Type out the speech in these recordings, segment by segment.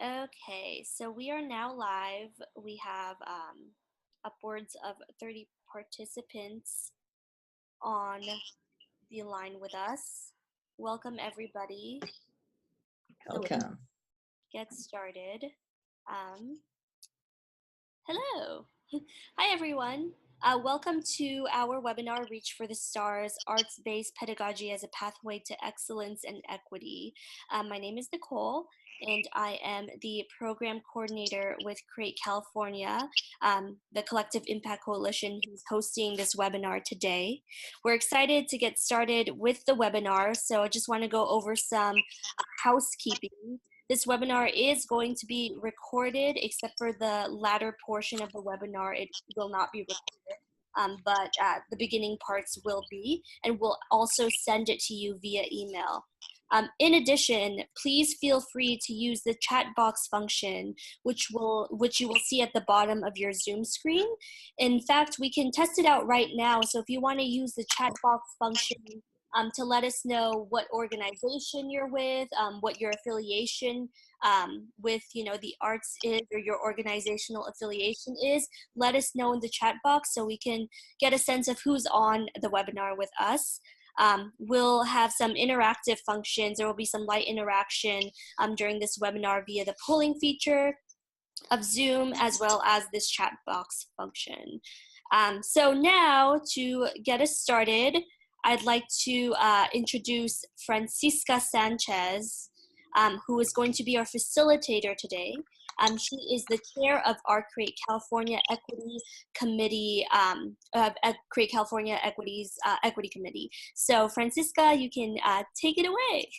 Okay, so we are now live. We have upwards of 30 participants on the line with us. Welcome, everybody. So let's Welcome. get started. Um, Hello. Hi, everyone. Welcome to our webinar, Reach for the Stars, Arts-Based Pedagogy as a Pathway to Excellence and Equity. My name is Nicole, and I am the Program Coordinator with Create California, the Collective Impact Coalition who's hosting this webinar today. We're excited to get started with the webinar, so I just want to go over some housekeeping. This webinar is going to be recorded, except for the latter portion of the webinar, it will not be recorded, but the beginning parts will be, and we'll also send it to you via email. In addition, please feel free to use the chat box function, which you will see at the bottom of your Zoom screen. In fact, we can test it out right now, so if you want to use the chat box function to let us know what organization you're with, what your affiliation with the arts is, or your organizational affiliation is. Let us know in the chat box so we can get a sense of who's on the webinar with us. We'll have some interactive functions. There will be some light interaction during this webinar via the polling feature of Zoom, as well as this chat box function. So now, to get us started, I'd like to introduce Francisca Sanchez, who is going to be our facilitator today. She is the chair of our Create California Equity Committee, Create California Equity Committee. So Francisca, you can take it away.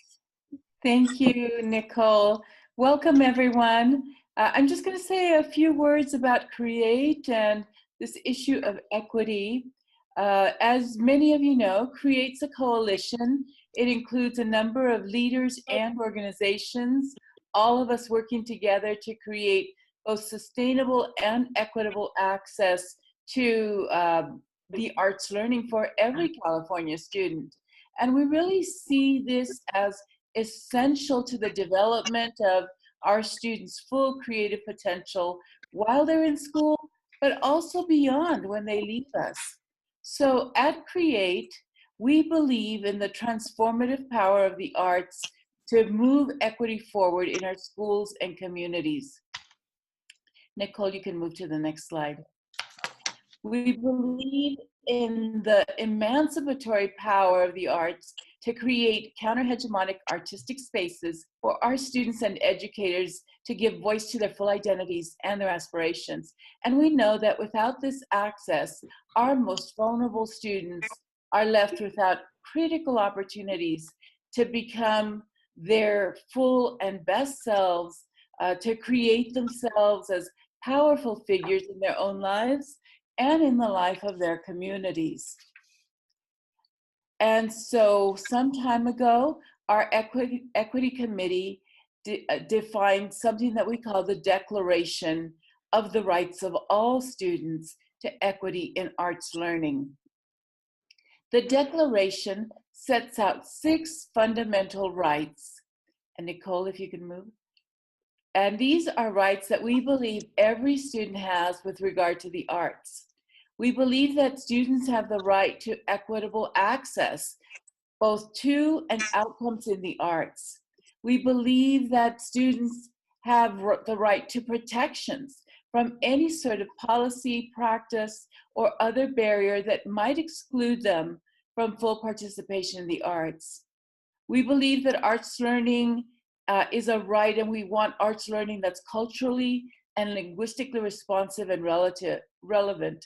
Thank you, Nicole. Welcome, everyone. I'm just going to say a few words about CREATE and this issue of equity. As many of you know, CREATE's a coalition. It includes a number of leaders and organizations, all of us working together to create both sustainable and equitable access to the arts learning for every California student. And we really see this as essential to the development of our students' full creative potential while they're in school, but also beyond when they leave us. So at CREATE, we believe in the transformative power of the arts to move equity forward in our schools and communities. Nicole, you can move to the next slide. We believe in the emancipatory power of the arts to create counter-hegemonic artistic spaces for our students and educators to give voice to their full identities and their aspirations. And we know that without this access, our most vulnerable students are left without critical opportunities to become their full and best selves, to create themselves as powerful figures in their own lives and in the life of their communities. And so some time ago, our equity committee defined something that we call the Declaration of the Rights of All Students to Equity in Arts Learning. The Declaration sets out 6 fundamental rights. And Nicole, if you can move. And these are rights that we believe every student has with regard to the arts. We believe that students have the right to equitable access, both to and outcomes in the arts. We believe that students have the right to protections from any sort of policy, practice, or other barrier that might exclude them from full participation in the arts. We believe that arts learning is a right, and we want arts learning that's culturally and linguistically responsive and relevant.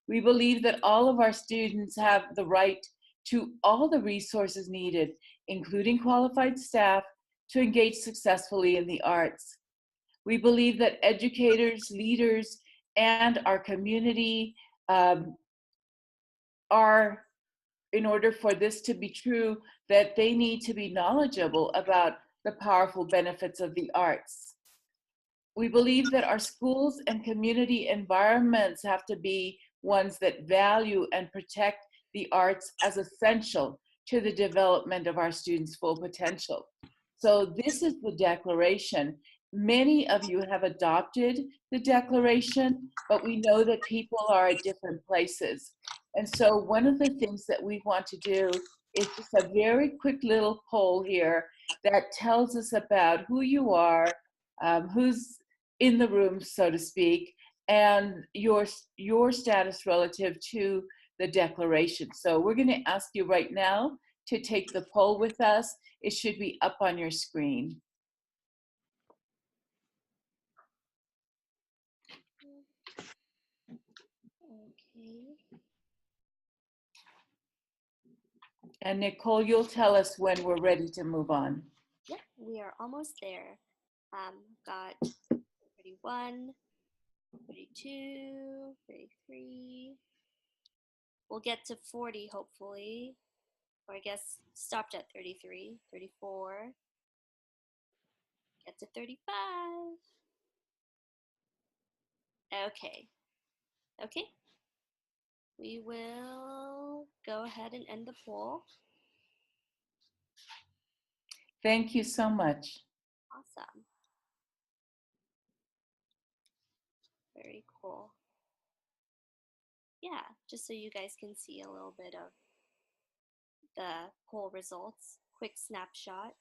We believe that all of our students have the right to all the resources needed, including qualified staff, to engage successfully in the arts. We believe that educators, leaders, and our community are, in order for this to be true, that they need to be knowledgeable about the powerful benefits of the arts. We believe that our schools and community environments have to be ones that value and protect the arts as essential to the development of our students' full potential. So this is the declaration, many of you have adopted the declaration, but we know that people are at different places. And so one of the things that we want to do is just a very quick little poll here that tells us about who you are, who's in the room, so to speak, and your status relative to the declaration. So we're going to ask you right now to take the poll with us. It should be up on your screen. Okay. And Nicole, you'll tell us when we're ready to move on. Yep, we are almost there. Got 31, 32, 33. We'll get to 40 hopefully, or I guess stopped at 33, 34. Get to 35. Okay. Okay. We will go ahead and end the poll. Thank you so much. Awesome. Very cool. Yeah, just so you guys can see a little bit of the poll results. Quick snapshot.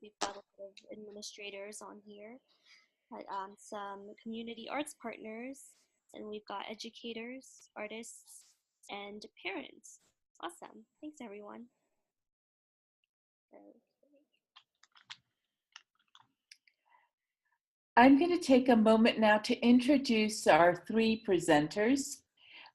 We've got a lot of administrators on here, but some community arts partners, and we've got educators, artists, and parents. Awesome. Thanks, everyone. Okay. I'm going to take a moment now to introduce our three presenters.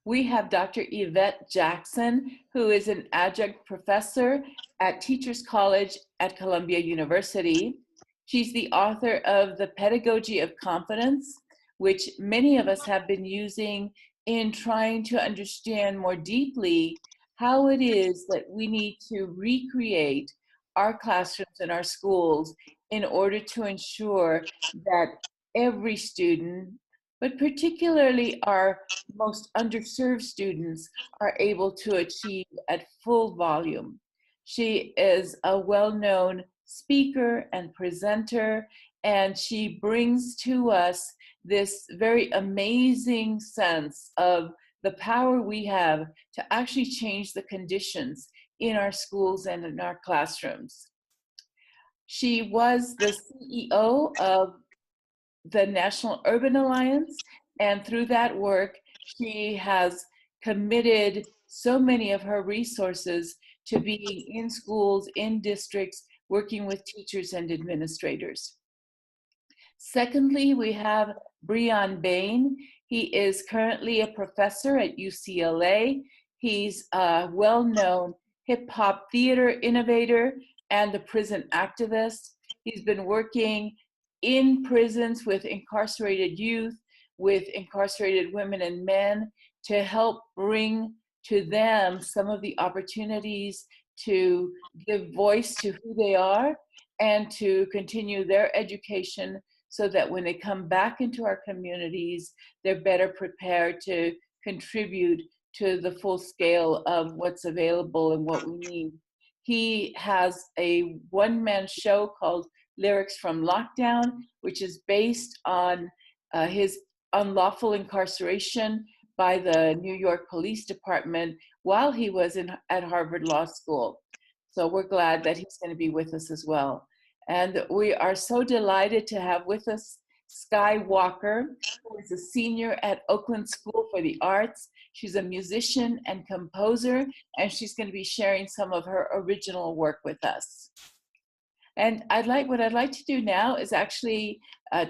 We have Dr. Yvette Jackson, who is an adjunct professor at Teachers College at Columbia University. She's the author of The Pedagogy of Confidence, which many of us have been using in trying to understand more deeply how it is that we need to recreate our classrooms and our schools in order to ensure that every student, but particularly our most underserved students, are able to achieve at full volume. She is a well-known speaker and presenter, and she brings to us this very amazing sense of the power we have to actually change the conditions in our schools and in our classrooms. She was the CEO of the National Urban Alliance, and through that work, she has committed so many of her resources to being in schools, in districts, working with teachers and administrators. Secondly, we have Breon Bain. He is currently a professor at UCLA. He's a well-known hip hop theater innovator and a prison activist. He's been working in prisons with incarcerated youth, with incarcerated women and men, to help bring to them some of the opportunities to give voice to who they are and to continue their education so that when they come back into our communities, they're better prepared to contribute to the full scale of what's available and what we need. He has a one-man show called Lyrics from Lockdown, which is based on his unlawful incarceration by the New York Police Department while he was at Harvard Law School. So we're glad that he's going to be with us as well. And we are so delighted to have with us Sky Walker, who is a senior at Oakland School for the Arts. She's a musician and composer, and she's going to be sharing some of her original work with us. And what I'd like to do now is actually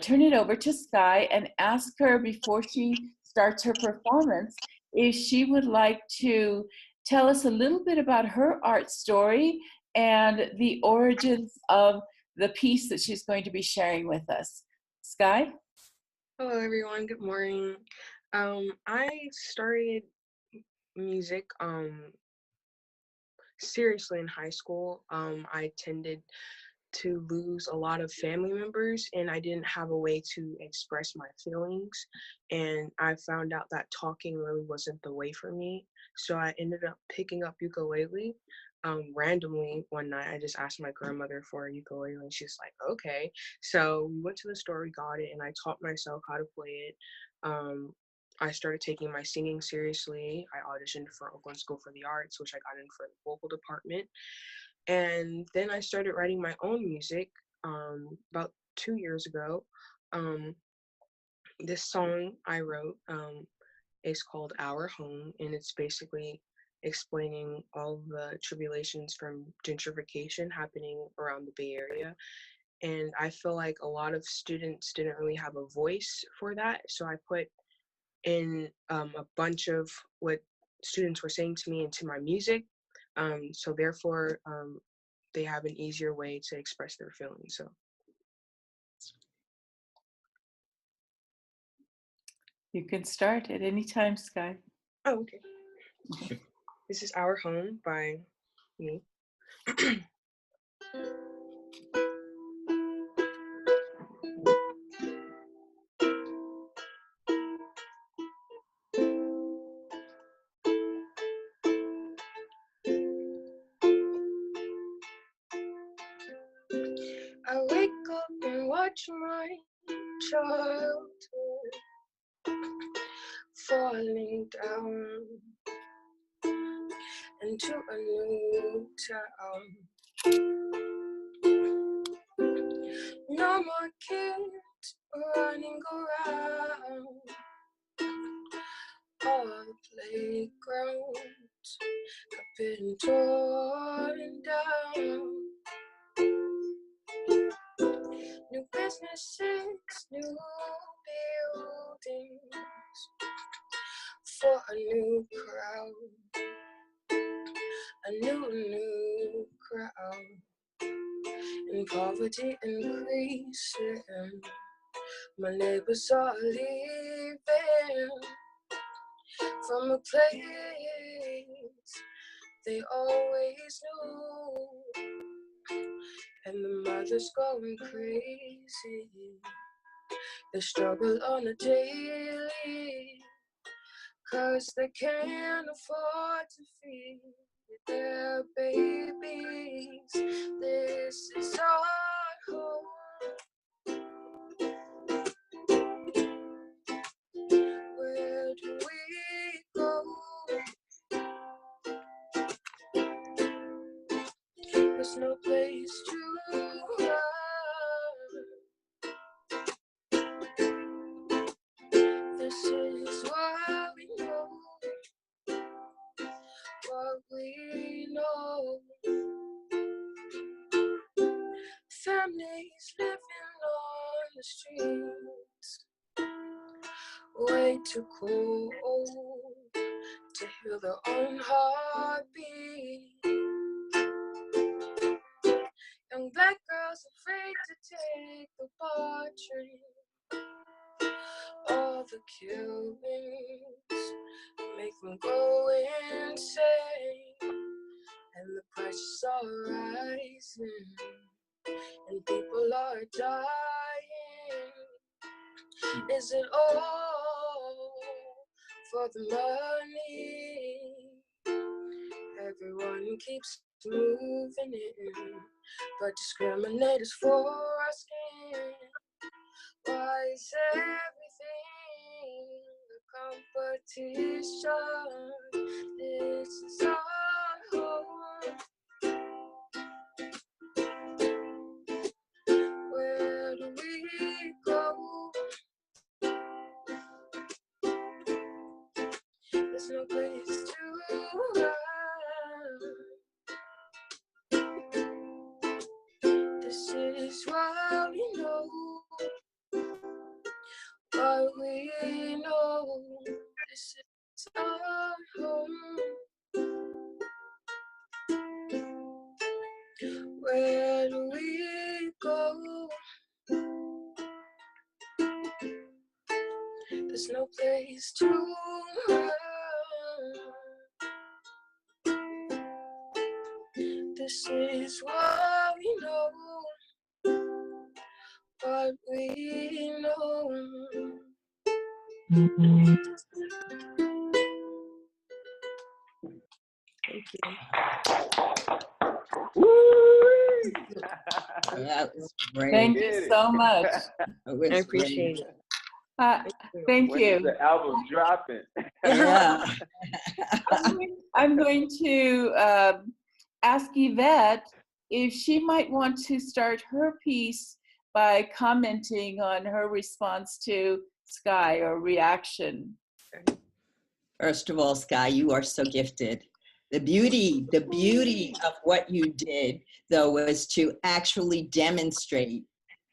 turn it over to Sky and ask her before she starts her performance if she would like to tell us a little bit about her art story and the origins of the piece that she's going to be sharing with us. Sky? Hello, everyone. Good morning. I started music seriously in high school. I tended to lose a lot of family members, and I didn't have a way to express my feelings. And I found out that talking really wasn't the way for me. So I ended up picking up ukulele. randomly one night I just asked my grandmother for a ukulele, and she's like, okay. So we went to the store, we got it, and I taught myself how to play it. I started taking my singing seriously. I auditioned for Oakland School for the Arts, which I got in for the vocal department. And then I started writing my own music about 2 years ago. Um, this song I wrote is called Our Home, and it's basically explaining all the tribulations from gentrification happening around the Bay Area. And I feel like a lot of students didn't really have a voice for that. So I put in a bunch of what students were saying to me into my music. So therefore, they have an easier way to express their feelings. So You can start at any time, Sky. oh, okay. This is Our Home by me. I wake up and watch my childhood falling down into a new town. No more kids running around all the playgrounds have been torn down. New businesses, new buildings for a new crowd, a new crowd. And poverty increasing, my neighbors are leaving from a place they always knew. And the mother's going crazy. They struggle on a daily, 'cause they can't afford to feed their babies. This is our home. Where do we go? There's no place to run. This is what we know, what we know. Families living on the streets, way too cold to hear their own heartbeat. Young black girls afraid to take the bar train. All the killings make them go insane, and the prices are rising, and people are dying. Is it all for the money? Everyone keeps moving in, but discriminators for our skin. Why is everything a competition? This is our home. Where do we go? There's no place to run. This is what we know, what we know. This is our home. Where do we go? There's no place to run. This is what we know, what we know. Thank Woo! That was great. Thank you so much. It was I appreciate great. it. Thank When is you. the album dropping? Yeah. I'm going to ask Yvette if she might want to start her piece by commenting on her response to Sky or reaction. First of all, Sky, you are so gifted. The beauty of what you did, though, was to actually demonstrate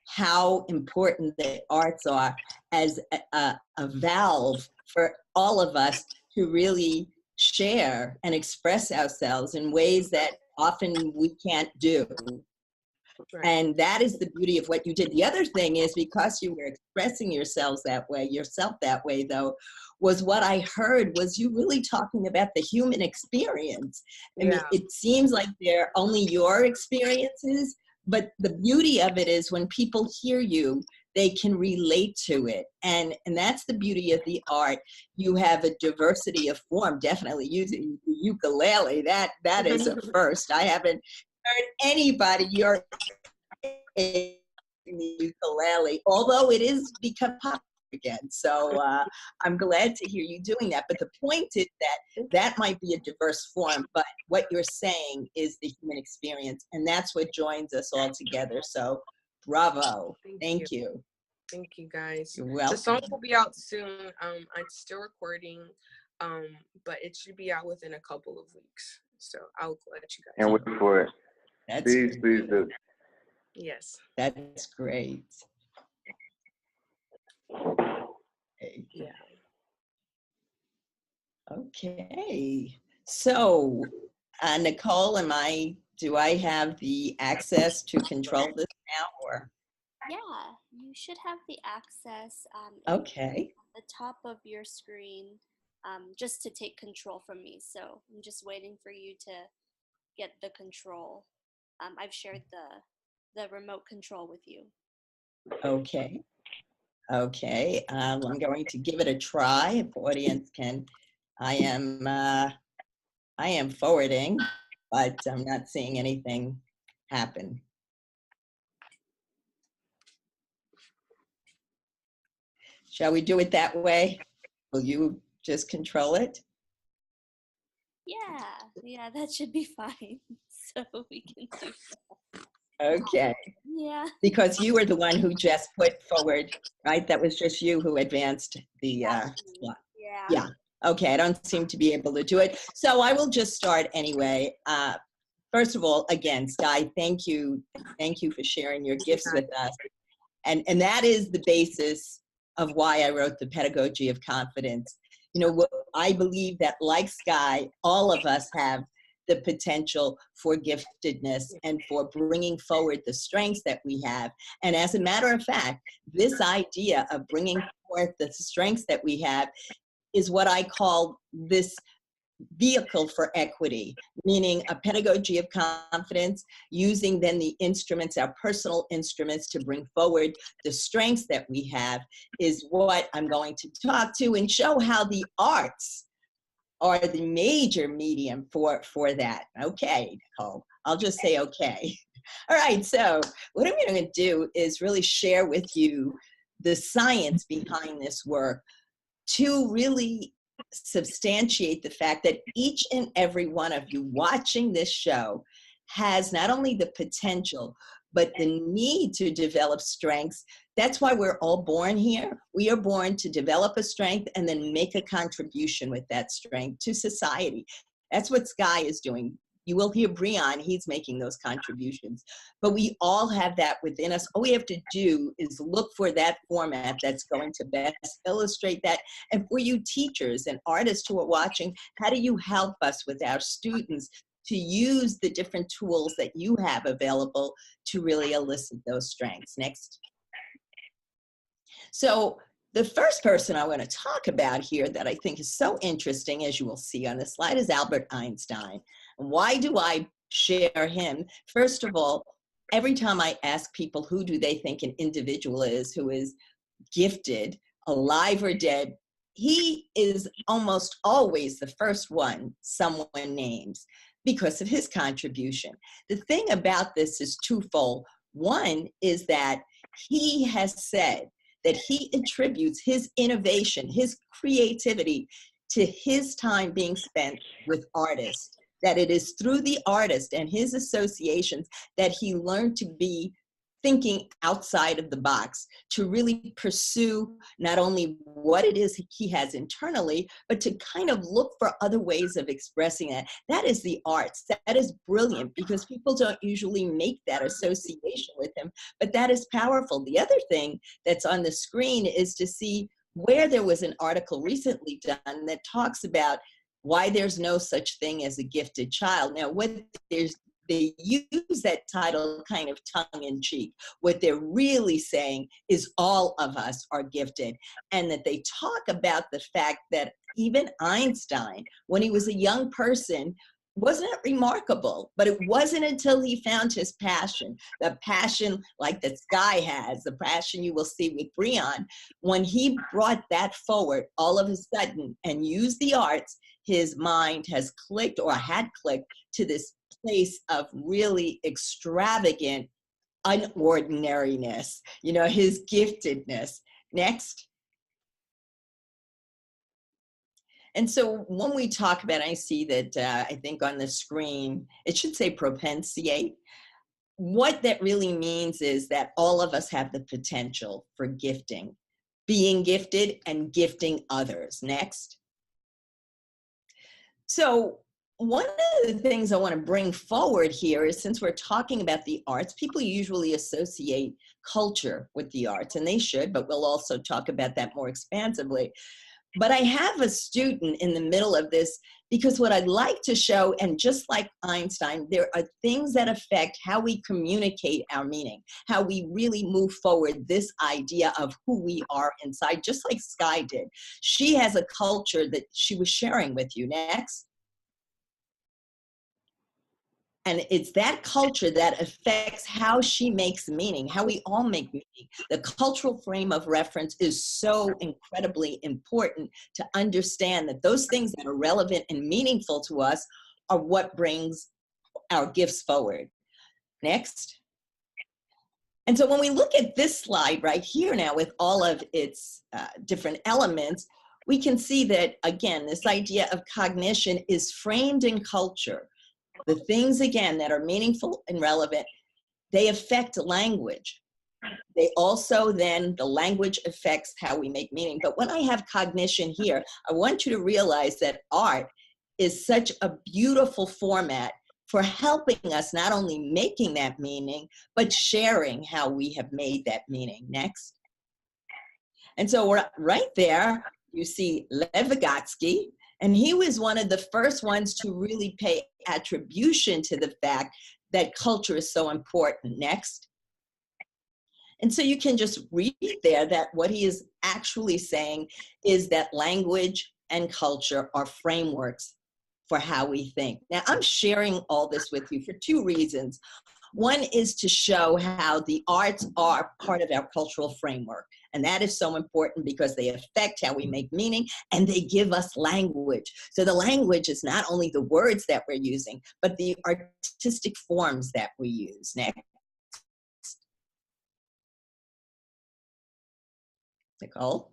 how important the arts are as a valve for all of us to really share and express ourselves in ways that often we can't do. Right. And that is the beauty of what you did. The other thing is, because you were expressing yourself that way, though, was what I heard was you really talking about the human experience. I mean, it seems like they're only your experiences, but the beauty of it is when people hear you, they can relate to it. And that's the beauty of the art. You have a diversity of form, definitely using the ukulele. That is a first. I haven't heard anybody your the ukulele, although it is become popular again. So I'm glad to hear you doing that. But the point is that might be a diverse form, but what you're saying is the human experience, and that's what joins us all together. So bravo. Thank you. Thank you, guys. You're welcome. The song will be out soon. I'm still recording, but it should be out within a couple of weeks. So I'll let you guys And wait for it. That's Please do. Yes. That's great. Yeah. Okay. So, Nicole, do I have the access to control this now, or? Yeah, you should have the access Okay. at the top of your screen just to take control from me. So I'm just waiting for you to get the control. I've shared the remote control with you. Okay. Okay. I'm going to give it a try. If audience can, I am forwarding, but I'm not seeing anything happen. Shall we do it that way? Will you just control it? Yeah, that should be fine. So we can do that. Okay. Yeah. Because you were the one who just put forward, right? That was just you who advanced the slot. Yeah. Okay, I don't seem to be able to do it. So I will just start anyway. First of all, again, Sky, thank you. Thank you for sharing your gifts with us. And that is the basis of why I wrote The Pedagogy of Confidence. You know, I believe that, like Sky, all of us have the potential for giftedness and for bringing forward the strengths that we have. And as a matter of fact, this idea of bringing forth the strengths that we have is what I call this vehicle for equity, meaning a pedagogy of confidence, using then the instruments, our personal instruments, to bring forward the strengths that we have, is what I'm going to talk to and show how the arts are the major medium for that. Okay, Nicole, I'll just say okay. All right, so what I'm going to do is really share with you the science behind this work to really substantiate the fact that each and every one of you watching this show has not only the potential, but the need to develop strengths. That's why we're all born here. We are born to develop a strength and then make a contribution with that strength to society. That's what Sky is doing. You will hear Breon, he's making those contributions. But we all have that within us. All we have to do is look for that format that's going to best illustrate that. And for you teachers and artists who are watching, how do you help us with our students to use the different tools that you have available to really elicit those strengths? Next. So the first person I want to talk about here that I think is so interesting, as you will see on the slide, is Albert Einstein. Why do I share him? First of all, every time I ask people who do they think an individual is who is gifted, alive or dead, he is almost always the first one someone names because of his contribution. The thing about this is twofold. One is that he has said that he attributes his innovation, his creativity, to his time being spent with artists, that it is through the artist and his associations that he learned to be thinking outside of the box, to really pursue not only what it is he has internally, but to kind of look for other ways of expressing that. That is the arts. That is brilliant, because people don't usually make that association with him, but that is powerful. The other thing that's on the screen is to see where there was an article recently done that talks about why there's no such thing as a gifted child. Now, they use that title kind of tongue in cheek. What they're really saying is all of us are gifted, and that they talk about the fact that even Einstein, when he was a young person, wasn't remarkable, but it wasn't until he found his passion, the passion like that Sky has, the passion you will see with Brion, when he brought that forward all of a sudden and used the arts, his mind has clicked, or had clicked, to this place of really extravagant unordinariness, you know, his giftedness. Next. And so when we talk about, I see that I think on the screen, it should say propensate. What that really means is that all of us have the potential for gifting, being gifted and gifting others. Next. So one of the things I want to bring forward here is, since we're talking about the arts, people usually associate culture with the arts, and they should, but we'll also talk about that more expansively. But I have a student in the middle of this, because what I'd like to show, and just like Einstein, there are things that affect how we communicate our meaning, how we really move forward this idea of who we are inside, just like Sky did. She has a culture that she was sharing with you. Next. And it's that culture that affects how she makes meaning, how we all make meaning. The cultural frame of reference is so incredibly important to understand that those things that are relevant and meaningful to us are what brings our gifts forward. Next. And so when we look at this slide right here now with all of its different elements, we can see that, again, this idea of cognition is framed in culture. The things, again, that are meaningful and relevant, they affect language. They also then, the language affects how we make meaning. But when I have cognition here, I want you to realize that art is such a beautiful format for helping us not only making that meaning, but sharing how we have made that meaning. Next. And so right there, you see Lev Vygotsky. And he was one of the first ones to really pay attribution to the fact that culture is so important. Next. And so you can just read there that what he is actually saying is that language and culture are frameworks for how we think. Now, I'm sharing all this with you for two reasons. One is to show how the arts are part of our cultural framework. And that is so important because they affect how we make meaning, and they give us language. So the language is not only the words that we're using, but the artistic forms that we use. Next. Nicole?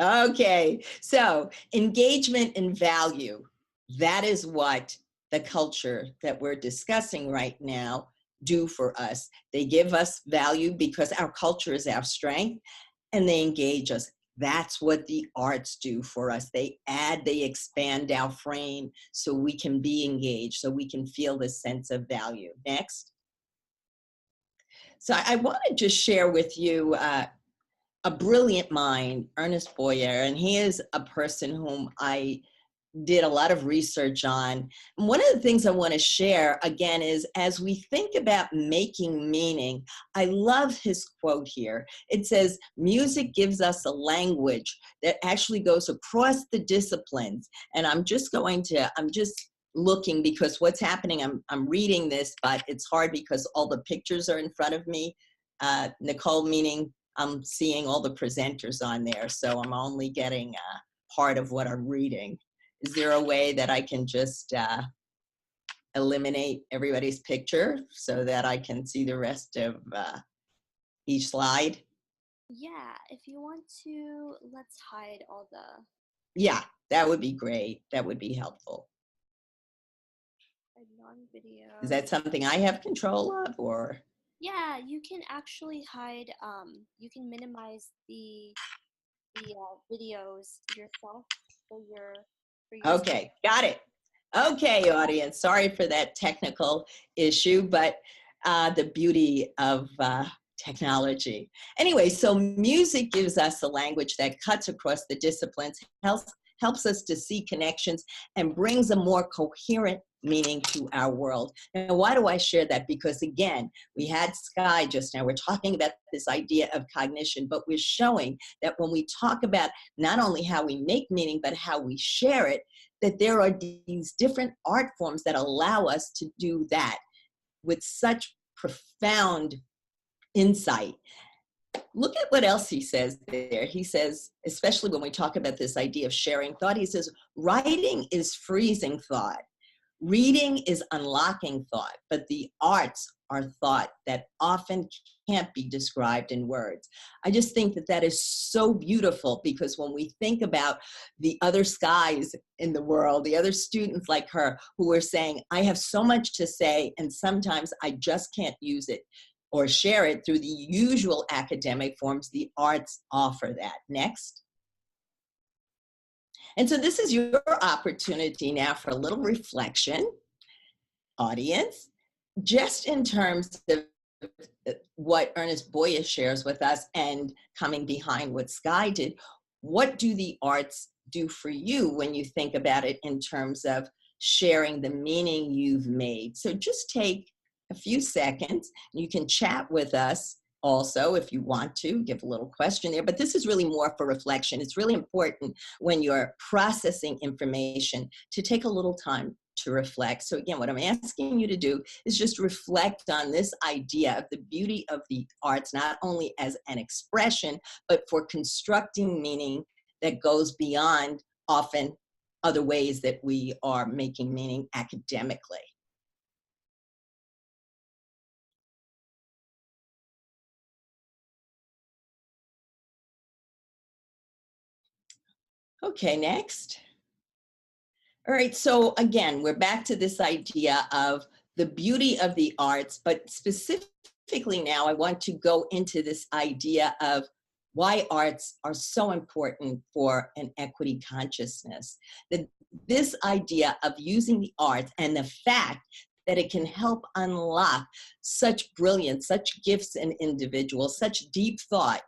Okay, so engagement and value. That is what the culture that we're discussing right now do for us. They give us value because our culture is our strength, and they engage us. That's what the arts do for us. They add, they expand our frame so we can be engaged, so we can feel this sense of value. Next. So I want to just share with you a brilliant mind, Ernest Boyer, and he is a person whom I did a lot of research on. And one of the things I want to share again is, as we think about making meaning, I love his quote here. It says, music gives us a language that actually goes across the disciplines. And I'm just looking, because what's happening, I'm reading this, but it's hard because all the pictures are in front of me. Nicole, meaning I'm seeing all the presenters on there, so I'm only getting part of what I'm reading. Is there a way that I can just eliminate everybody's picture so that I can see the rest of each slide? Yeah, if you want to, let's hide all the... Yeah, that would be great. That would be helpful. Non-video. Is that something I have control of, or? Yeah, you can actually hide, you can minimize the videos yourself for your Okay, got it. Okay, audience, sorry for that technical issue, but the beauty of technology. Anyway, so music gives us a language that cuts across the disciplines, helps us to see connections, and brings a more coherent meaning to our world. Now, why do I share that? Because again, we had Sky just now. We're talking about this idea of cognition, but we're showing that when we talk about not only how we make meaning, but how we share it, that there are these different art forms that allow us to do that with such profound insight. Look at what else he says there. He says, especially when we talk about this idea of sharing thought, he says, writing is freezing thought. Reading is unlocking thought, but the arts are thought that often can't be described in words. I just think that that is so beautiful, because when we think about the other Skies in the world, the other students like her who are saying, I have so much to say and sometimes I just can't use it or share it through the usual academic forms, the arts offer that. Next. And so this is your opportunity now for a little reflection, audience, just in terms of what Ernest Boyer shares with us and coming behind what Sky did. What do the arts do for you when you think about it in terms of sharing the meaning you've made? So just take a few seconds. You can chat with us also, if you want to, give a little question there, but this is really more for reflection. It's really important when you're processing information to take a little time to reflect. So again, what I'm asking you to do is just reflect on this idea of the beauty of the arts, not only as an expression, but for constructing meaning that goes beyond often other ways that we are making meaning academically. Okay, next. All right, so again, we're back to this idea of the beauty of the arts, but specifically now I want to go into this idea of why arts are so important for an equity consciousness. That this idea of using the arts and the fact that it can help unlock such brilliance, such gifts in individuals, such deep thought,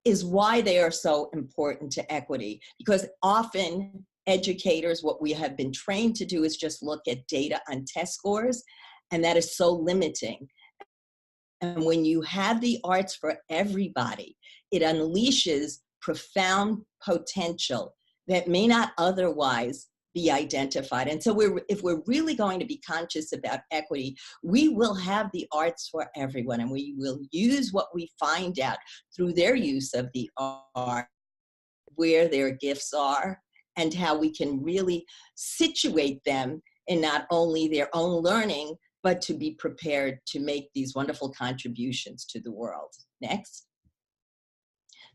is why they are so important to equity. Because often educators, what we have been trained to do is just look at data on test scores, and that is so limiting. And when you have the arts for everybody, it unleashes profound potential that may not otherwise be identified. And so if we're really going to be conscious about equity, we will have the arts for everyone, and we will use what we find out through their use of the art, where their gifts are, and how we can really situate them in not only their own learning, but to be prepared to make these wonderful contributions to the world. Next.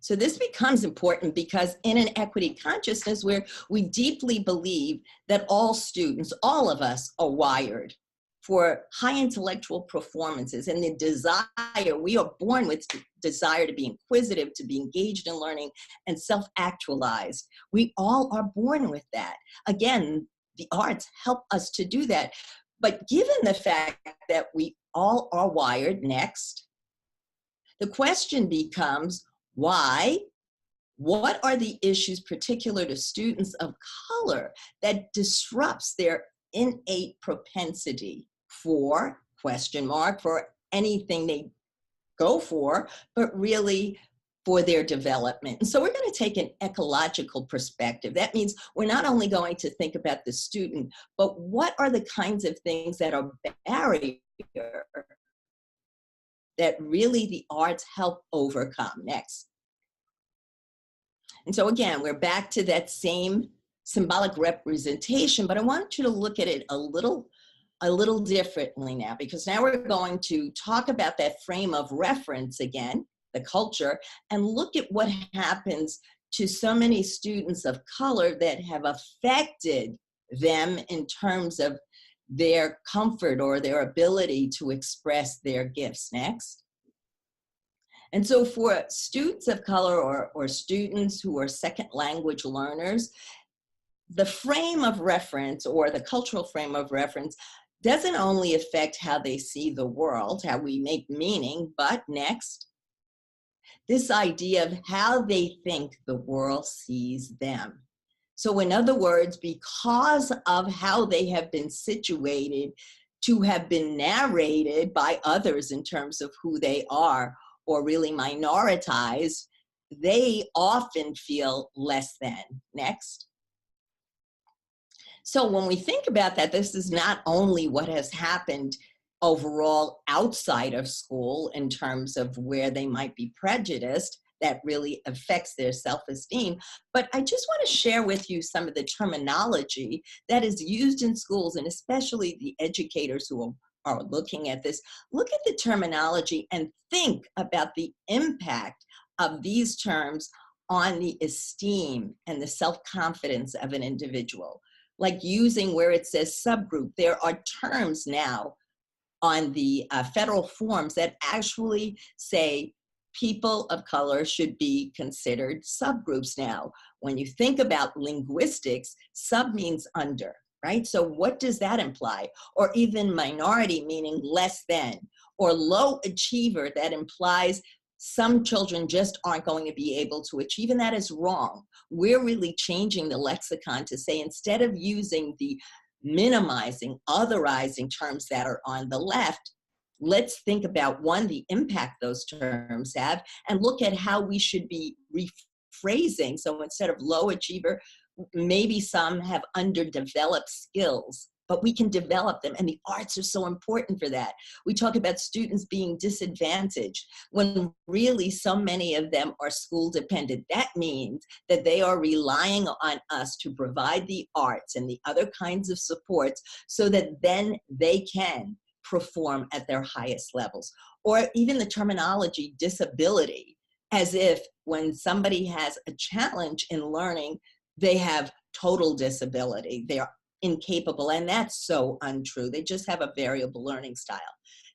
So this becomes important because in an equity consciousness where we deeply believe that all students, all of us, are wired for high intellectual performances, and the desire, we are born with desire to be inquisitive, to be engaged in learning and self-actualized. We all are born with that. Again, the arts help us to do that. But given the fact that we all are wired, next, the question becomes, why? What are the issues particular to students of color that disrupts their innate propensity for, question mark, for anything they go for, but really for their development? And so we're going to take an ecological perspective. That means we're not only going to think about the student, but what are the kinds of things that are barriers that really the arts help overcome. Next. And so again, we're back to that same symbolic representation, but I want you to look at it a little differently now, because now we're going to talk about that frame of reference again, the culture, and look at what happens to so many students of color that have affected them in terms of their comfort or their ability to express their gifts. Next. And so for students of color or students who are second language learners, the frame of reference or the cultural frame of reference doesn't only affect how they see the world, how we make meaning, but next, this idea of how they think the world sees them. So in other words, because of how they have been situated to have been narrated by others in terms of who they are, or really minoritized, they often feel less than. Next. So when we think about that, this is not only what has happened overall outside of school in terms of where they might be prejudiced, that really affects their self-esteem. But I just want to share with you some of the terminology that is used in schools, and especially the educators who are looking at this. Look at the terminology and think about the impact of these terms on the esteem and the self-confidence of an individual. Like using where it says subgroup, there are terms now on the federal forms that actually say people of color should be considered subgroups now. When you think about linguistics, sub means under, right? So what does that imply? Or even minority meaning less than, or low achiever, that implies some children just aren't going to be able to achieve, and that is wrong. We're really changing the lexicon to say, instead of using the minimizing, otherizing terms that are on the left, let's think about, one, the impact those terms have, and look at how we should be rephrasing. So instead of low achiever, maybe some have underdeveloped skills, but we can develop them, and the arts are so important for that. We talk about students being disadvantaged when really so many of them are school dependent. That means that they are relying on us to provide the arts and the other kinds of supports so that then they can perform at their highest levels. Or even the terminology disability, as if when somebody has a challenge in learning, they have total disability. They're incapable, and that's so untrue. They just have a variable learning style.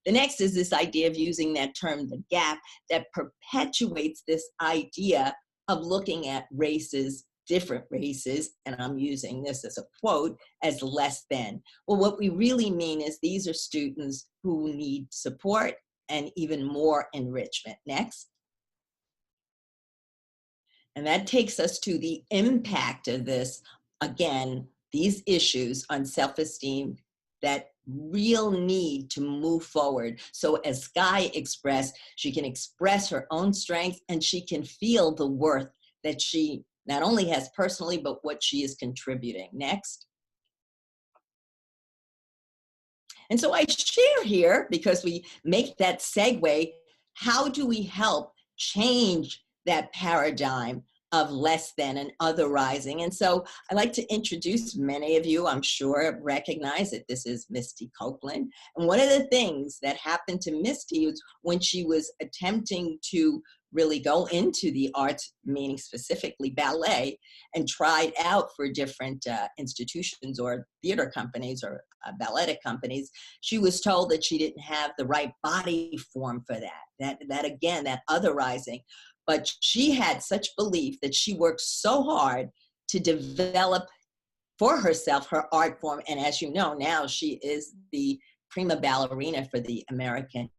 The next is this idea of using that term, the gap, that perpetuates this idea of looking at races, different races, and I'm using this as a quote, as less than. Well, what we really mean is these are students who need support and even more enrichment. Next. And that takes us to the impact of this, again, these issues on self-esteem, that real need to move forward. So as Sky expressed, she can express her own strength and she can feel the worth that she not only has personally, but what she is contributing. Next. And so I share here, because we make that segue, how do we help change that paradigm of less than and otherizing? And so I'd like to introduce, many of you, I'm sure, recognize that this is Misty Copeland. And one of the things that happened to Misty was when she was attempting to really go into the arts, meaning specifically ballet, and tried out for different institutions or theater companies or balletic companies, she was told that she didn't have the right body form for that. That again, that otherizing. But she had such belief that she worked so hard to develop for herself her art form. And as you know, now she is the prima ballerina for the American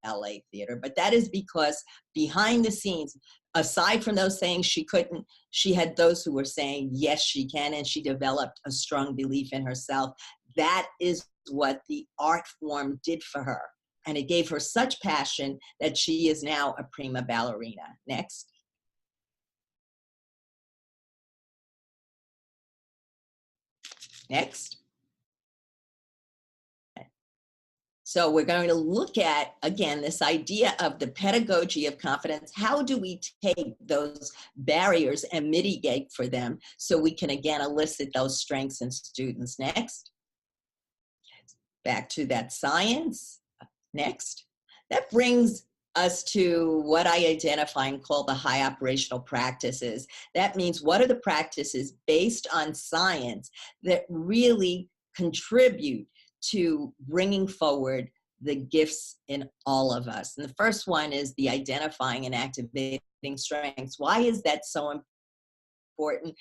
Ballet Theater. But that is because behind the scenes, aside from those saying she couldn't, she had those who were saying, yes, she can, and she developed a strong belief in herself. That is what the art form did for her. And it gave her such passion that she is now a prima ballerina. Next. Next. So we're going to look at, again, this idea of the pedagogy of confidence. How do we take those barriers and mitigate for them so we can, again, elicit those strengths in students? Next. Back to that science. Next. That brings us to what I identify and call the high operational practices. That means, what are the practices based on science that really contribute to bringing forward the gifts in all of us? And the first one is the identifying and activating strengths. Why is that so important?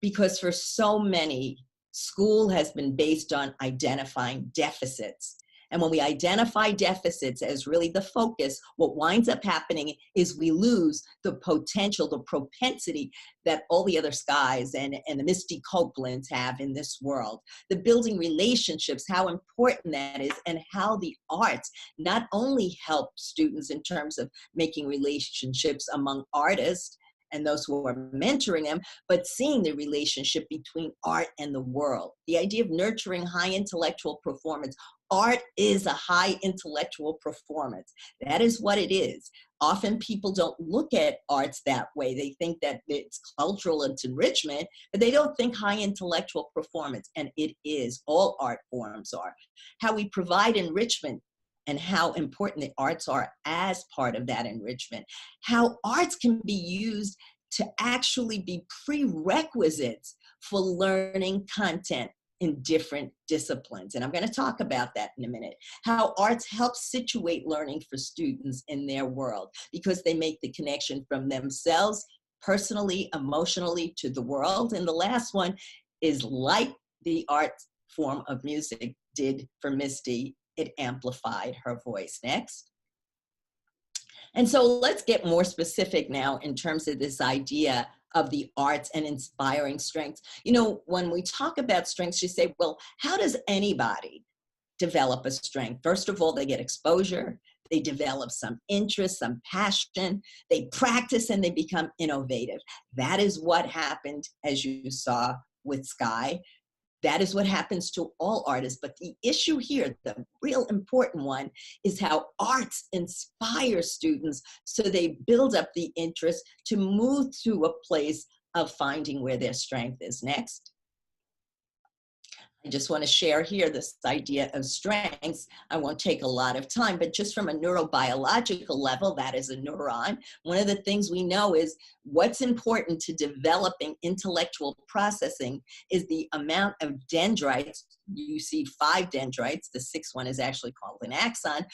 Because for so many, school has been based on identifying deficits. And when we identify deficits as really the focus, what winds up happening is we lose the potential, the propensity that all the other skies and the Misty Copelands have in this world. The building relationships, how important that is, and how the arts not only help students in terms of making relationships among artists and those who are mentoring them, but seeing the relationship between art and the world. The idea of nurturing high intellectual performance. Art is a high intellectual performance. That is what it is. Often people don't look at arts that way. They think that it's cultural, it's enrichment, but they don't think high intellectual performance, and it is. All art forms are. How we provide enrichment and how important the arts are as part of that enrichment. How arts can be used to actually be prerequisites for learning content in different disciplines. And I'm going to talk about that in a minute. How arts help situate learning for students in their world, because they make the connection from themselves, personally, emotionally, to the world. And the last one is, like the art form of music did for Misty, it amplified her voice. Next. And so let's get more specific now in terms of this idea of the arts and inspiring strengths. You know, when we talk about strengths, you say, well, how does anybody develop a strength? First of all, they get exposure, they develop some interest, some passion, they practice, and they become innovative. That is what happened, as you saw with Sky. That is what happens to all artists. But the issue here, the real important one, is how arts inspire students so they build up the interest to move to a place of finding where their strength is. Next. I just want to share here this idea of strengths. I won't take a lot of time, but just from a neurobiological level, that is a neuron. One of the things we know is what's important to developing intellectual processing is the amount of dendrites. You see 5 dendrites. The 6th one is actually called an axon.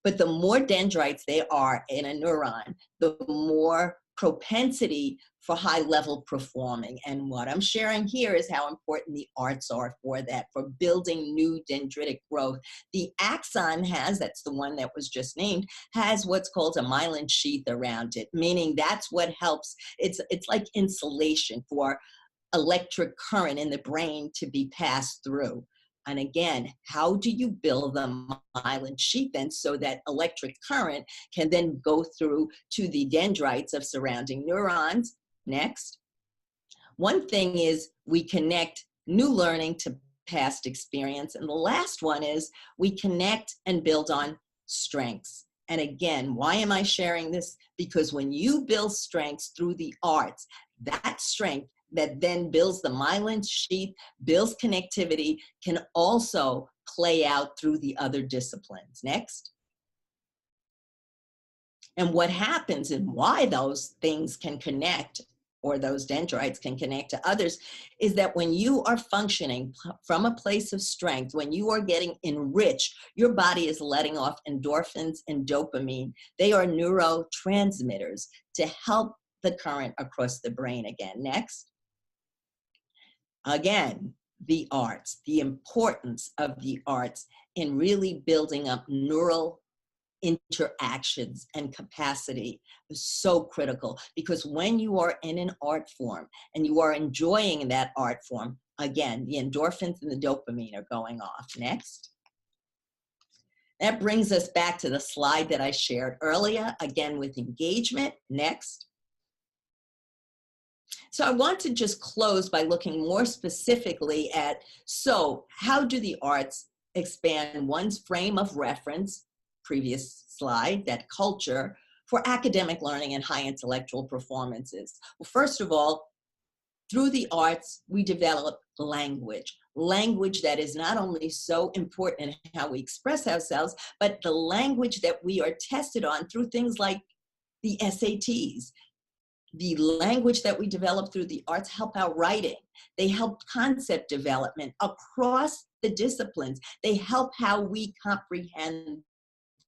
But the more dendrites there are in a neuron, the more propensity for high-level performing. And what I'm sharing here is how important the arts are for that, for building new dendritic growth. The axon has, that's the one that was just named, has what's called a myelin sheath around it, meaning that's what helps. It's like insulation for electric current in the brain to be passed through. And again, how do you build the myelin sheath then so that electric current can then go through to the dendrites of surrounding neurons? Next. One thing is we connect new learning to past experience. And the last one is we connect and build on strengths. And again, why am I sharing this? Because when you build strengths through the arts, that strength that then builds the myelin sheath, builds connectivity, can also play out through the other disciplines. Next. And what happens and why those things can connect, or those dendrites can connect to others, is that when you are functioning from a place of strength, when you are getting enriched, your body is letting off endorphins and dopamine. They are neurotransmitters to help the current across the brain again. Next. Again, the arts, the importance of the arts in really building up neural interactions and capacity is so critical, because when you are in an art form and you are enjoying that art form, again, the endorphins and the dopamine are going off. Next. That brings us back to the slide that I shared earlier, again with engagement. Next. So I want to just close by looking more specifically at, so how do the arts expand one's frame of reference, previous slide, that culture, for academic learning and high intellectual performances. Well, first of all, through the arts, we develop language that is not only so important in how we express ourselves, but the language that we are tested on through things like the SATs. The language that we develop through the arts help our writing. They help concept development across the disciplines. They help how we comprehend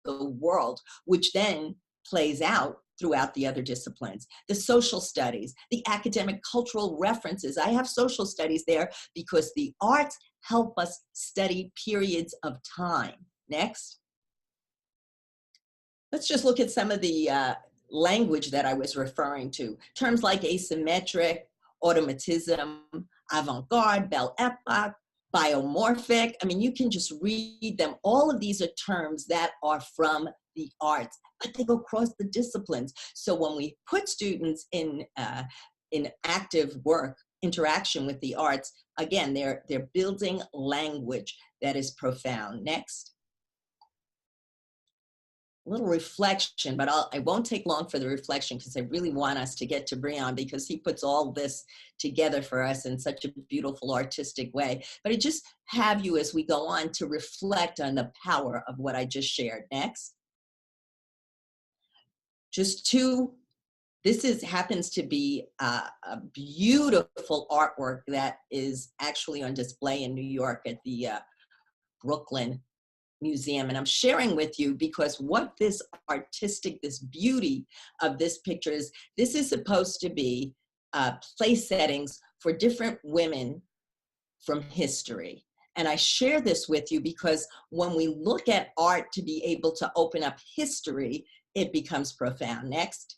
the world, which then plays out throughout the other disciplines. The social studies, the academic cultural references. I have social studies there because the arts help us study periods of time. Next. Let's just look at some of the language that I was referring to. Terms like asymmetric, automatism, avant-garde, belle epoque, biomorphic. I mean, you can just read them. All of these are terms that are from the arts, but they go across the disciplines. So when we put students in active work, interaction with the arts, again, they're building language that is profound. Next. A little reflection, but I won't take long for the reflection because I really want us to get to Breon because he puts all this together for us in such a beautiful artistic way. But I just have you as we go on to reflect on the power of what I just shared. Next. Just two, this happens to be a beautiful artwork that is actually on display in New York at the Brooklyn Museum, and I'm sharing with you because what this beauty of this picture is, this is supposed to be place settings for different women from history. And I share this with you because when we look at art to be able to open up history, it becomes profound. Next.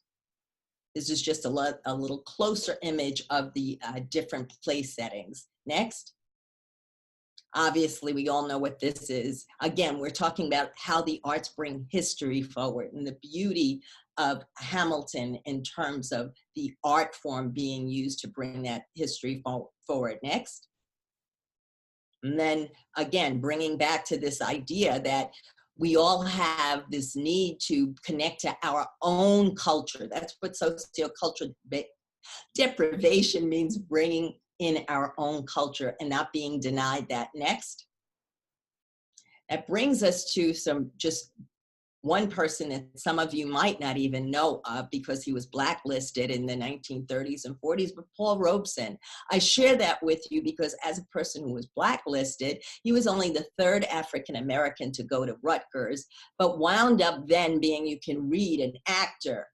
This is just a little closer image of the different place settings. Next. Obviously, we all know what this is. Again, we're talking about how the arts bring history forward and the beauty of Hamilton in terms of the art form being used to bring that history forward. Next. And then, again, bringing back to this idea that we all have this need to connect to our own culture. That's what sociocultural deprivation means, bringing in our own culture and not being denied that. Next. That brings us to just one person that some of you might not even know of because he was blacklisted in the 1930s and 40s, but Paul Robeson. I share that with you because as a person who was blacklisted, he was only the third African-American to go to Rutgers, but wound up then being, you can read, an actor,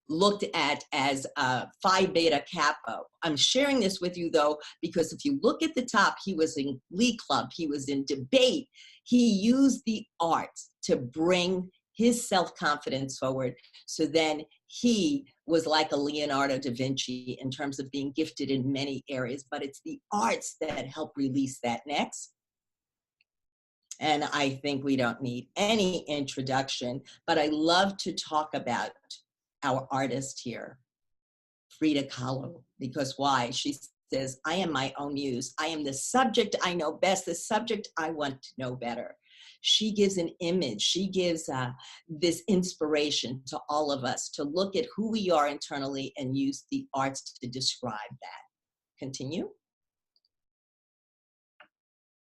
looked at as Phi Beta Kappa. I'm sharing this with you though, because if you look at the top, he was in Glee Club, he was in debate. He used the arts to bring his self-confidence forward. So then he was like a Leonardo da Vinci in terms of being gifted in many areas, but it's the arts that help release that. Next. And I think we don't need any introduction, but I love to talk about our artist here, Frida Kahlo, because why? She says, I am my own muse. I am the subject I know best, the subject I want to know better. She gives an image. She gives this inspiration to all of us to look at who we are internally and use the arts to describe that. Continue.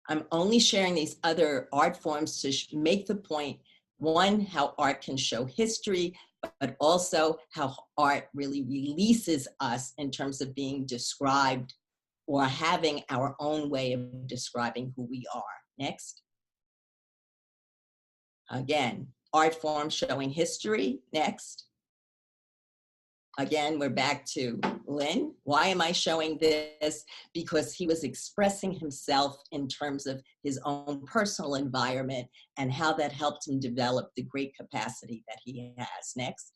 I'm only sharing these other art forms to make the point, one, how art can show history, but also how art really releases us in terms of being described or having our own way of describing who we are. Next. Again, art form showing history. Next. Again, we're back to Lynn. Why am I showing this? Because he was expressing himself in terms of his own personal environment and how that helped him develop the great capacity that he has. Next.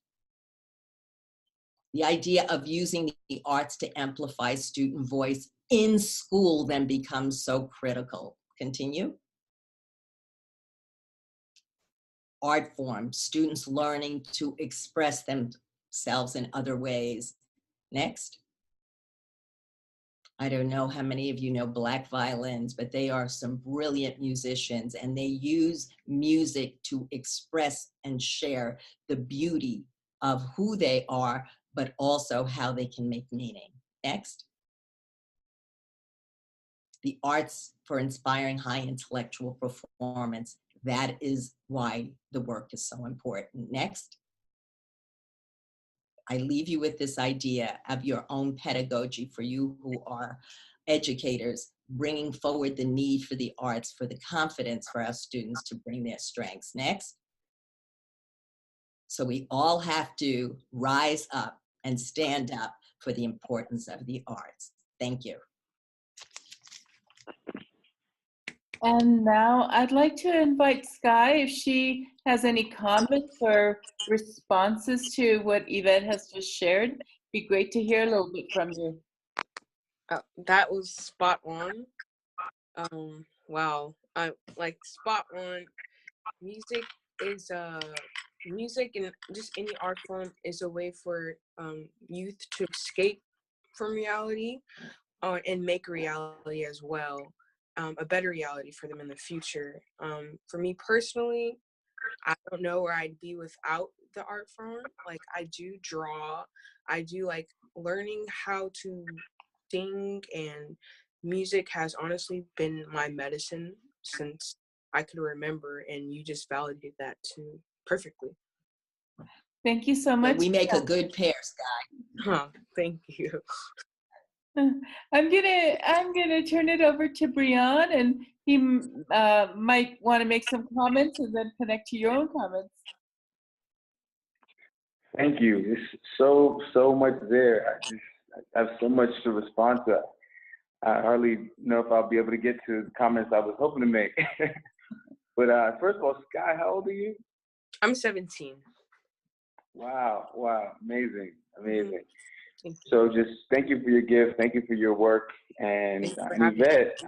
The idea of using the arts to amplify student voice in school then becomes so critical. Continue. Art form, students learning to express themselves in other ways. Next. I don't know how many of you know black violins, but they are some brilliant musicians, and they use music to express and share the beauty of who they are, but also how they can make meaning. Next. The arts for inspiring high intellectual performance. That is why the work is so important. Next. I leave you with this idea of your own pedagogy for you who are educators, bringing forward the need for the arts, for the confidence for our students to bring their strengths. Next. So we all have to rise up and stand up for the importance of the arts. Thank you. And now I'd like to invite Sky if she has any comments or responses to what Yvette has just shared. Be great to hear a little bit from you. That was spot on. Wow, I like spot on. Music is music and just any art form is a way for youth to escape from reality, and make reality as well, a better reality for them in the future. For me personally, I don't know where I'd be without the art form. Like, I do draw, I do like learning how to sing, and music has honestly been my medicine since I could remember, and you just validated that too perfectly. Thank you so much. We make a good pair, Sky. Huh, thank you. I'm gonna turn it over to Brian, and he might want to make some comments and then connect to your own comments. Thank you. It's so much there. I have so much to respond to. I hardly know if I'll be able to get to the comments I was hoping to make. But first of all, Sky, how old are you? I'm 17. Wow, amazing. Thank you. So just thank you for your gift. Thank you for your work. And Yvette,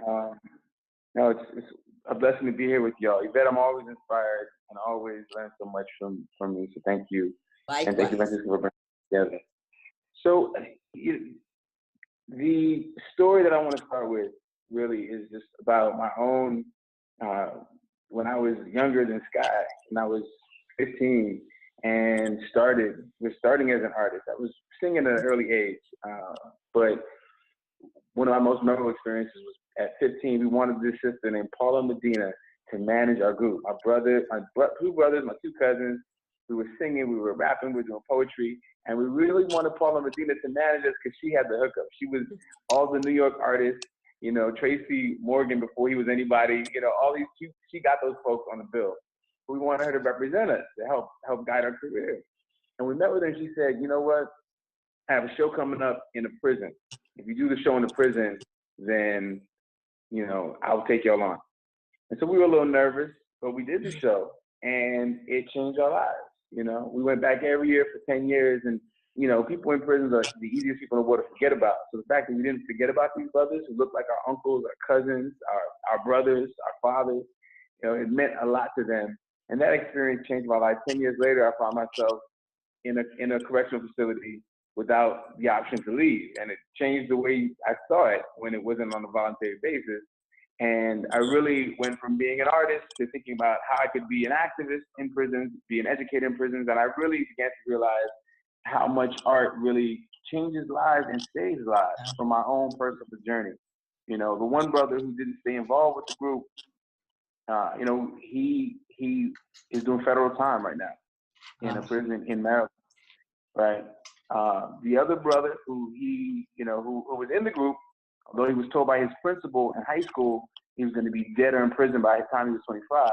no, it's a blessing to be here with y'all. Yvette, I'm always inspired and always learn so much from you. So thank you. Likewise. And thank you, Francisco, for bringing it together. So the story that I want to start with really is just about my own, when I was younger than Sky, when I was 15 and was starting as an artist. I was singing at an early age, but one of my most memorable experiences was at 15, we wanted this sister named Paula Medina to manage our group. My two brothers, my two cousins, we were singing, we were rapping, we were doing poetry, and we really wanted Paula Medina to manage us because she had the hookup. She was all the New York artists, you know, Tracy Morgan before he was anybody, you know, all these, she got those folks on the bill. We wanted her to represent us, to help guide our career. And we met with her and she said, you know what, I have a show coming up in a prison. If you do the show in the prison, then, you know, I'll take y'all on. And so we were a little nervous, but we did the show and it changed our lives. You know, we went back every year for 10 years and, you know, people in prison are the easiest people in the world to forget about. So the fact that we didn't forget about these brothers who looked like our uncles, our cousins, our brothers, our fathers, you know, it meant a lot to them. And that experience changed my life. 10 years later, I found myself in a correctional facility without the option to leave. And it changed the way I saw it when it wasn't on a voluntary basis. And I really went from being an artist to thinking about how I could be an activist in prisons, be an educator in prisons. And I really began to realize how much art really changes lives and saves lives from my own personal journey. You know, the one brother who didn't stay involved with the group, you know, he is doing federal time right now in a prison in Maryland, right? The other brother who who was in the group, although he was told by his principal in high school he was going to be dead or in prison by the time he was 25,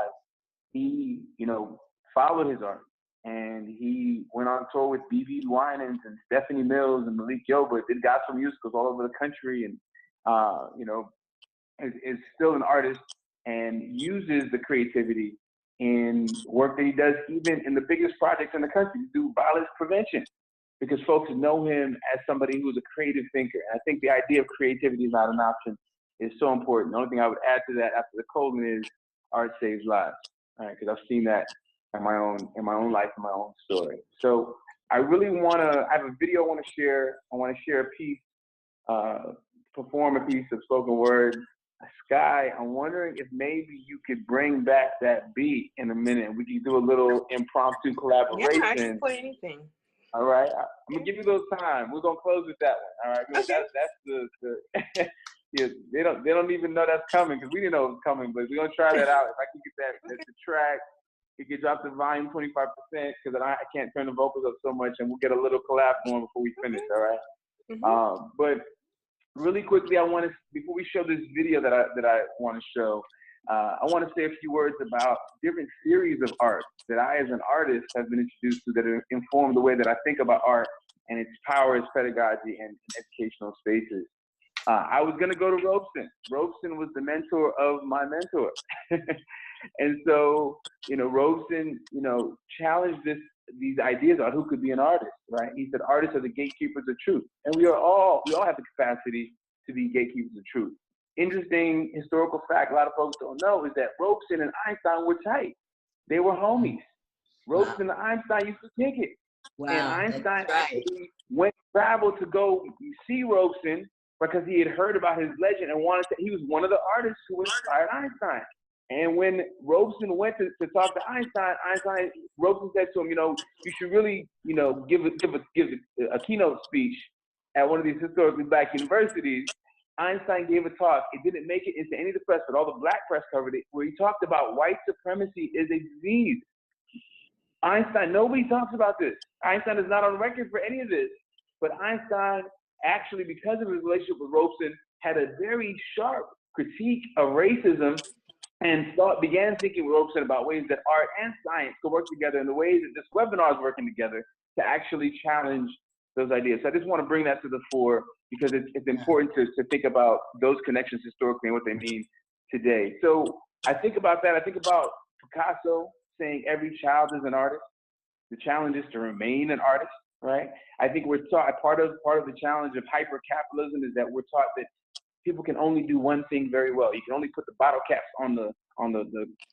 he, you know, followed his art. And he went on tour with B.B. Winans and Stephanie Mills and Malik Yoba, did gospel musicals all over the country, and, you know, is still an artist and uses the creativity in work that he does even in the biggest projects in the country to do violence prevention, because folks know him as somebody who's a creative thinker. And I think the idea of creativity is not an option is so important. The only thing I would add to that after the colon is art saves lives, right? Because I've seen that in my own life, in my own story. So I really I have a video I want to share. I want to share a piece perform a piece of spoken word. Sky, I'm wondering if maybe you could bring back that beat in a minute. We could do a little impromptu collaboration. Yeah, I can play anything. All right, I'm gonna give you a little time. We're gonna close with that one. All right, Okay. That's the yeah, they don't even know that's coming because we didn't know it was coming, but we're gonna try that out. If I can get the track, you can drop the volume 25% because I can't turn the vocals up so much, and we'll get a little collab going before we finish. All right. Mm-hmm. But really quickly, before we show this video that I want to show, I want to say a few words about different series of art that I, as an artist, have been introduced to that have informed the way that I think about art and its power as pedagogy and educational spaces. I was going to go to Robeson. Robeson was the mentor of my mentor. And so, Robeson, challenged these ideas about who could be an artist, right? He said, artists are the gatekeepers of truth. And we all have the capacity to be gatekeepers of truth. Interesting historical fact, a lot of folks don't know, is that Robeson and Einstein were tight. They were homies. Robeson and Einstein used to kick it. Wow, and Einstein actually traveled to go see Robeson because he had heard about his legend and he was one of the artists who inspired Einstein. And when Robeson went to talk to Einstein, Robeson said to him, you should really, give a keynote speech at one of these historically Black universities. Einstein gave a talk. It didn't make it into any of the press, but all the Black press covered it, where he talked about white supremacy is a disease. Einstein, nobody talks about this. Einstein is not on record for any of this. But Einstein, actually, because of his relationship with Robeson, had a very sharp critique of racism and began thinking with Robeson about ways that art and science could work together in the ways that this webinar is working together to actually challenge those ideas. So I just want to bring that to the fore because it's important to think about those connections historically and what they mean today. So I think about that. I think about Picasso saying every child is an artist. The challenge is to remain an artist, right? I think we're taught, part of the challenge of hyper-capitalism is that we're taught that people can only do one thing very well. You can only put the bottle caps on the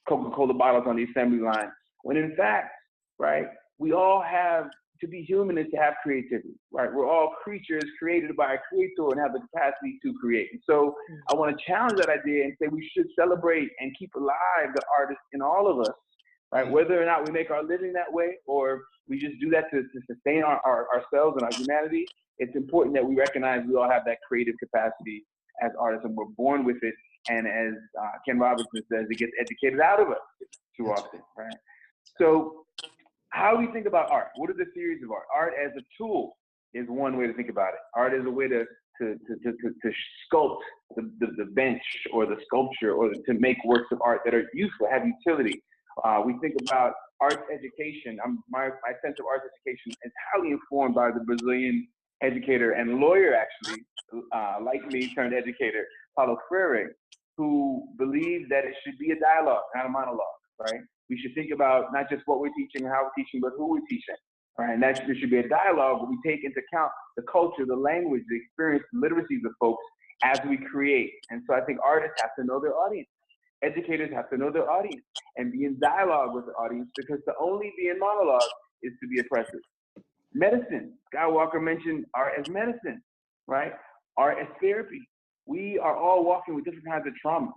Coca-Cola bottles on the assembly line. When in fact, right, we all have to be human is to have creativity, right? We're all creatures created by a creator and have the capacity to create. And so I want to challenge that idea and say we should celebrate and keep alive the artists in all of us, right? Whether or not we make our living that way or we just do that to sustain ourselves and our humanity, it's important that we recognize we all have that creative capacity as artists and we're born with it. And as Ken Robinson says, it gets educated out of us too often, right? So how do we think about art? What are the theories of art? Art as a tool is one way to think about it. Art is a way to sculpt the bench or the sculpture or to make works of art that are useful, have utility. We think about arts education. My sense of arts education is highly informed by the Brazilian educator and lawyer, actually, like me, turned educator, Paulo Freire, who believes that it should be a dialogue, not a monologue, right? We should think about not just what we're teaching and how we're teaching, but who we're teaching, right? And there should be a dialogue where we take into account the culture, the language, the experience, the literacies of folks as we create. And so I think artists have to know their audience. Educators have to know their audience and be in dialogue with the audience because to only be in monologue is to be oppressive. Medicine, Skywalker mentioned art as medicine, right? Art as therapy. We are all walking with different kinds of traumas,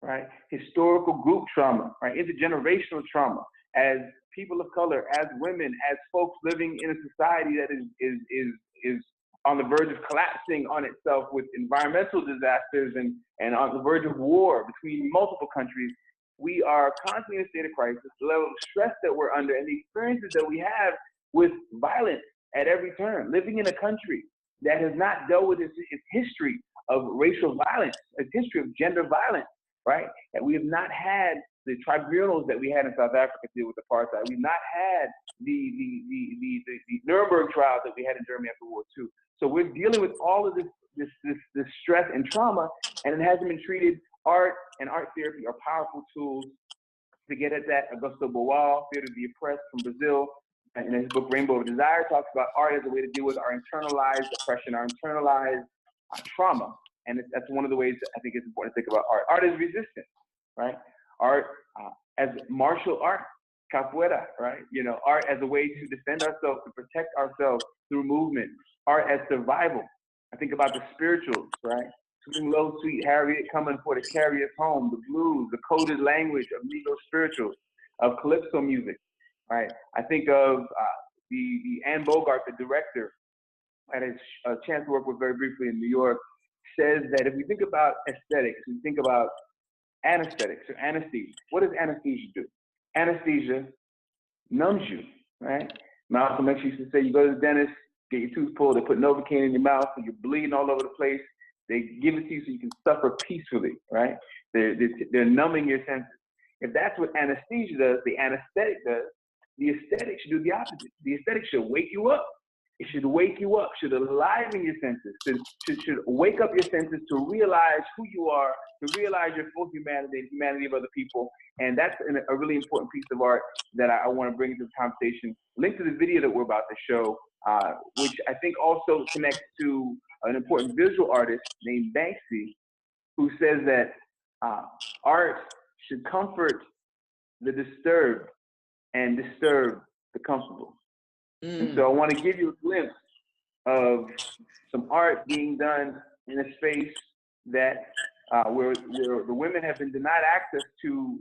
right? Historical group trauma, right? Intergenerational trauma. As people of color, as women, as folks living in a society that is on the verge of collapsing on itself with environmental disasters and on the verge of war between multiple countries, we are constantly in a state of crisis. The level of stress that we're under and the experiences that we have with violence at every turn, living in a country that has not dealt with its history of racial violence, its history of gender violence, right? That we have not had the tribunals that we had in South Africa deal with apartheid. We've not had the Nuremberg trials that we had in Germany after World War II. So we're dealing with all of this stress and trauma, and it hasn't been treated. Art and art therapy are powerful tools to get at that. Augusto Boal, Theater of the Oppressed from Brazil, in his book Rainbow of Desire, talks about art as a way to deal with our internalized oppression, our internalized trauma. And that's one of the ways that I think it's important to think about art. Art is resistance, right? Art as martial art, capoeira, right? Art as a way to defend ourselves, to protect ourselves through movement. Art as survival. I think about the spirituals, right? Swing low, sweet Harriet, coming for to carry us home. The blues, the coded language of Negro spirituals, of calypso music, right? I think of the Anne Bogart, the director, I had a chance to work with very briefly in New York, says that if we think about aesthetics, we think about anesthetics or anesthesia. What does anesthesia do? Anesthesia numbs you, right? Malcolm X used to say, you go to the dentist, get your tooth pulled, they put Novocaine in your mouth, and you're bleeding all over the place. They give it to you so you can suffer peacefully, right? They're numbing your senses. If that's what anesthesia does, the anesthetic does, the aesthetic should do the opposite. The aesthetic should wake you up. It should wake you up, should enliven your senses, should wake up your senses to realize who you are, to realize your full humanity, the humanity of other people. And that's a really important piece of art that I want to bring into the conversation. Link to the video that we're about to show, which I think also connects to an important visual artist named Banksy, who says that art should comfort the disturbed and disturb the comfortable. And so I want to give you a glimpse of some art being done in a space that where the women have been denied access to,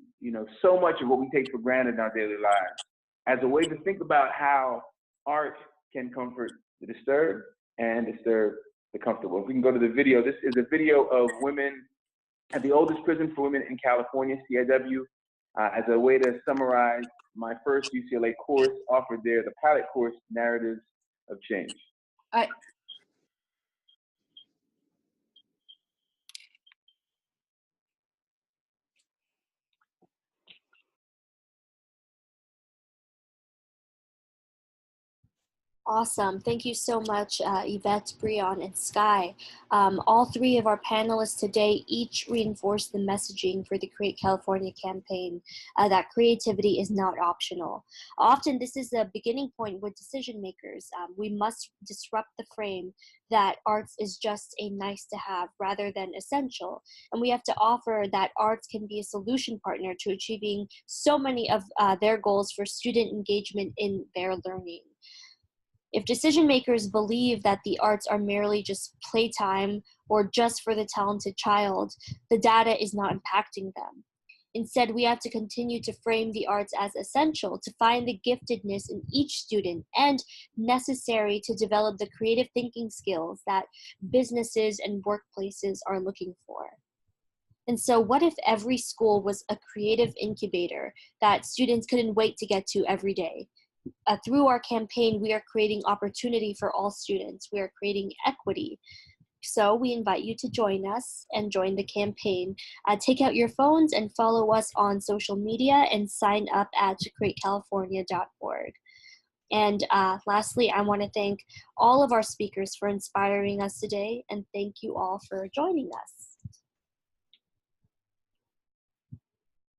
so much of what we take for granted in our daily lives, as a way to think about how art can comfort the disturbed and disturb the comfortable. If we can go to the video, this is a video of women at the oldest prison for women in California, CIW, as a way to summarize my first UCLA course offered there, the pilot course, Narratives of Change. Awesome. Thank you so much, Yvette, Breon, and Sky. All three of our panelists today each reinforced the messaging for the Create California campaign, that creativity is not optional. Often this is a beginning point with decision makers. We must disrupt the frame that arts is just a nice to have rather than essential. And we have to offer that arts can be a solution partner to achieving so many of their goals for student engagement in their learning. If decision makers believe that the arts are merely just playtime or just for the talented child, the data is not impacting them. Instead, we have to continue to frame the arts as essential to find the giftedness in each student and necessary to develop the creative thinking skills that businesses and workplaces are looking for. And so what if every school was a creative incubator that students couldn't wait to get to every day? Through our campaign, we are creating opportunity for all students. We are creating equity. So we invite you to join us and join the campaign. Take out your phones and follow us on social media and sign up at createcalifornia.org. And lastly, I want to thank all of our speakers for inspiring us today, and thank you all for joining us.